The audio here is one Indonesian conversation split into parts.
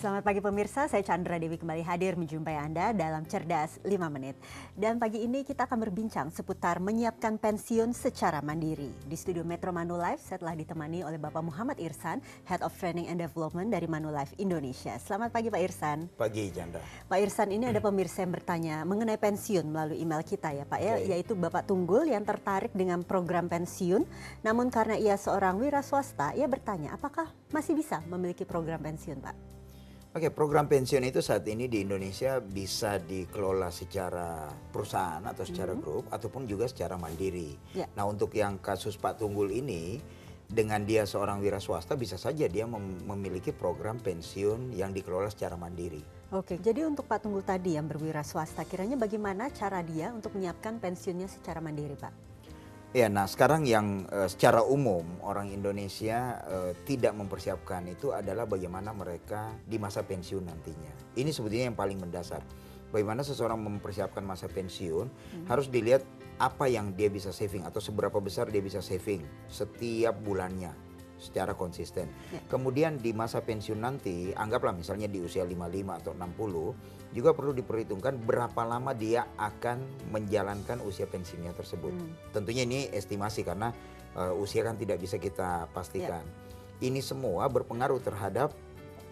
Selamat pagi pemirsa, saya Chandra Dewi kembali hadir menjumpai Anda dalam Cerdas 5 Menit. Dan pagi ini kita akan berbincang seputar menyiapkan pensiun secara mandiri. Di studio Metro Manulife saya telah ditemani oleh Bapak Muhammad Irsan, Head of Training and Development dari Manulife Indonesia. Selamat pagi Pak Irsan. Pagi Chandra. Pak Irsan, ini ada pemirsa yang bertanya mengenai pensiun melalui email kita ya Pak ya, yaitu Bapak Tunggul yang tertarik dengan program pensiun. Namun karena ia seorang wira swasta, ia bertanya apakah masih bisa memiliki program pensiun Pak? Oke, program pensiun itu saat ini di Indonesia bisa dikelola secara perusahaan atau secara grup ataupun juga secara mandiri. Ya. Nah, untuk yang kasus Pak Tunggul ini, dengan dia seorang wira swasta bisa saja dia memiliki program pensiun yang dikelola secara mandiri. Oke, jadi untuk Pak Tunggul tadi yang berwira swasta, kiranya bagaimana cara dia untuk menyiapkan pensiunnya secara mandiri Pak? Ya, nah sekarang yang secara umum orang Indonesia tidak mempersiapkan itu adalah bagaimana mereka di masa pensiun nantinya. Ini sebetulnya yang paling mendasar. Bagaimana seseorang mempersiapkan masa pensiun harus dilihat apa yang dia bisa saving atau seberapa besar dia bisa saving setiap bulannya secara konsisten. Ya. Kemudian di masa pensiun nanti, anggaplah misalnya di usia 55 atau 60, juga perlu diperhitungkan berapa lama dia akan menjalankan usia pensiunnya tersebut. Tentunya ini estimasi karena usia kan tidak bisa kita pastikan. Ini semua berpengaruh terhadap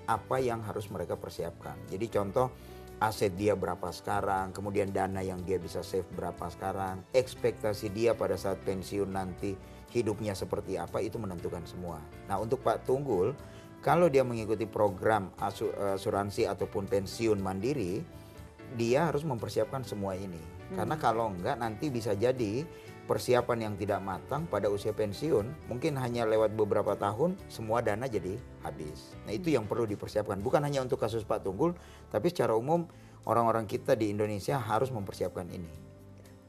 apa yang harus mereka persiapkan. Jadi contoh, aset dia berapa sekarang, kemudian dana yang dia bisa save berapa sekarang, ekspektasi dia pada saat pensiun nanti hidupnya seperti apa, itu menentukan semua. Nah, untuk Pak Tunggul, kalau dia mengikuti program asuransi ataupun pensiun mandiri, dia harus mempersiapkan semua ini. Karena kalau enggak nanti bisa jadi persiapan yang tidak matang pada usia pensiun, mungkin hanya lewat beberapa tahun semua dana jadi habis. Nah, itu yang perlu dipersiapkan. Bukan hanya untuk kasus Pak Tunggul, tapi secara umum orang-orang kita di Indonesia harus mempersiapkan ini.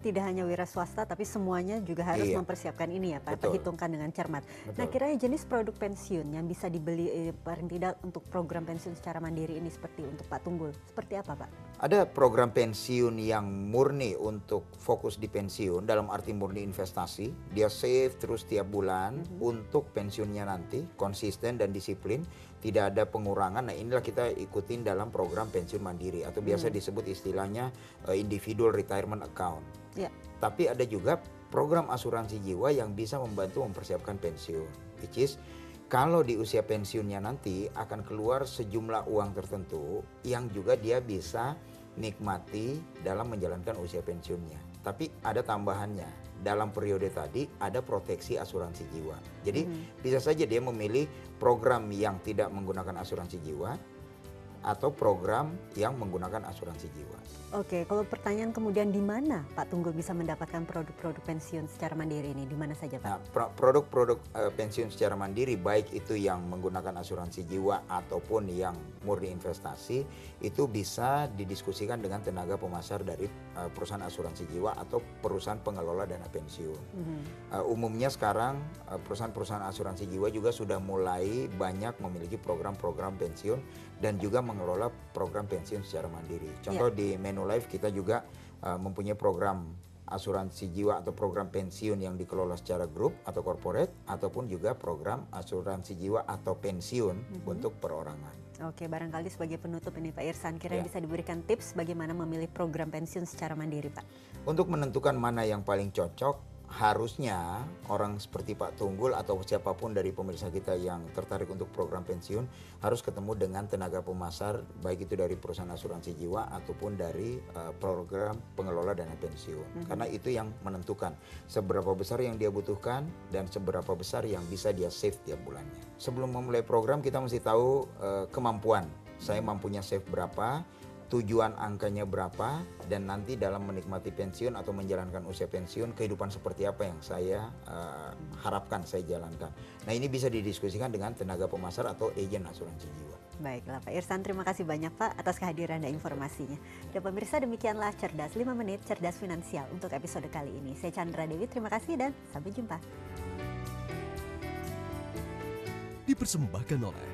Tidak hanya wira swasta tapi semuanya juga harus mempersiapkan ini ya Pak, perhitungkan dengan cermat. Nah, kiranya jenis produk pensiun yang bisa dibeli paling tidak untuk program pensiun secara mandiri ini seperti untuk Pak Tunggul, seperti apa Pak? Ada program pensiun yang murni untuk fokus di pensiun, dalam arti murni investasi. Dia save terus tiap bulan untuk pensiunnya nanti, konsisten dan disiplin, tidak ada pengurangan. Nah, inilah kita ikutin dalam program pensiun mandiri atau biasa disebut istilahnya individual retirement account. Ya. Tapi ada juga program asuransi jiwa yang bisa membantu mempersiapkan pensiun, which is kalau di usia pensiunnya nanti akan keluar sejumlah uang tertentu yang juga dia bisa nikmati dalam menjalankan usia pensiunnya. Tapi ada tambahannya, dalam periode tadi ada proteksi asuransi jiwa. Jadi bisa saja dia memilih program yang tidak menggunakan asuransi jiwa atau program yang menggunakan asuransi jiwa. Oke, kalau pertanyaan kemudian di mana Pak Tunggul bisa mendapatkan produk-produk pensiun secara mandiri ini? Di mana saja Pak? Nah, produk-produk pensiun secara mandiri, baik itu yang menggunakan asuransi jiwa ataupun yang murni investasi, itu bisa didiskusikan dengan tenaga pemasar dari perusahaan asuransi jiwa atau perusahaan pengelola dana pensiun. Umumnya sekarang perusahaan-perusahaan asuransi jiwa juga sudah mulai banyak memiliki program-program pensiun dan juga mengelola program pensiun secara mandiri. Contoh di Manulife kita juga mempunyai program asuransi jiwa atau program pensiun yang dikelola secara grup atau corporate, ataupun juga program asuransi jiwa atau pensiun untuk perorangan. Oke, barangkali sebagai penutup ini Pak Irsan, kira bisa diberikan tips bagaimana memilih program pensiun secara mandiri Pak? Untuk menentukan mana yang paling cocok, harusnya orang seperti Pak Tunggul atau siapapun dari pemirsa kita yang tertarik untuk program pensiun harus ketemu dengan tenaga pemasar, baik itu dari perusahaan asuransi jiwa ataupun dari program pengelola dana pensiun. Karena itu yang menentukan seberapa besar yang dia butuhkan dan seberapa besar yang bisa dia save tiap bulannya. Sebelum memulai program kita mesti tahu kemampuan. Saya mampunya save berapa, tujuan angkanya berapa, dan nanti dalam menikmati pensiun atau menjalankan usia pensiun, kehidupan seperti apa yang saya harapkan saya jalankan. Nah, ini bisa didiskusikan dengan tenaga pemasar atau agen asuransi jiwa. Baiklah Pak Irsan, terima kasih banyak Pak atas kehadiran dan informasinya. Dan pemirsa, demikianlah Cerdas 5 Menit, Cerdas Finansial untuk episode kali ini. Saya Chandra Dewi, terima kasih dan sampai jumpa. Dipersembahkan oleh